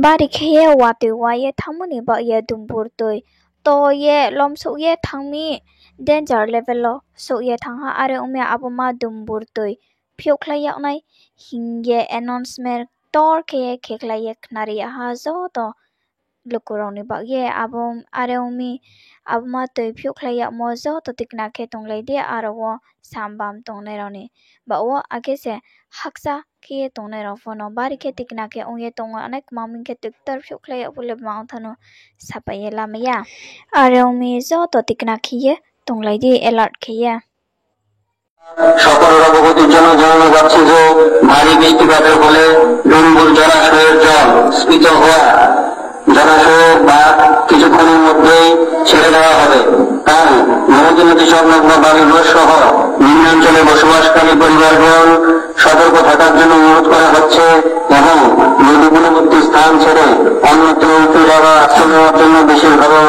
Bari kheye wate waye thangmuni ba ye dumbur tui to ye lom so ye thangmi danger level lo so ye thangha are umya aboma dumbur tui phiokhlai yaknai hingye announcement tor kheye kheklai ye khnari ha zo to lukuroni ba ye abom are umi aboma tui phiokhlai yak mo zo to tikna khe tonglai de arawo sambam tongnai roni ba wo age se haksa kheye tongnai ro phono bari khe tikna khe ongye tongo anak maming khe tiktar phiokhlai yak bole ma thano sapaye lamaya are umi zo to tikna khiye tonglai de alert khiye সকলের অবগতির জন্য জানানো যাচ্ছে যে ভারী বৃষ্টিপাতের ফলে ডুম্বুর জলাশয়ের জল স্ফীত হওয়া জলাশয়ের বাঁধ কিছুক্ষণের মধ্যেই ছেড়ে দেওয়া হবে তাই মমতী নদী সংলগ্ন বাড়িঘর সহ নিম্নাঞ্চলে বসবাসকারী পরিবারগণ সতর্ক থাকার জন্য অনুরোধ করা হচ্ছে এবং নদী দূরবর্তী স্থান ছেড়ে অন্যত্র উঁচু জায়গায় আশ্রয় নেওয়ার জন্য বিশেষভাবে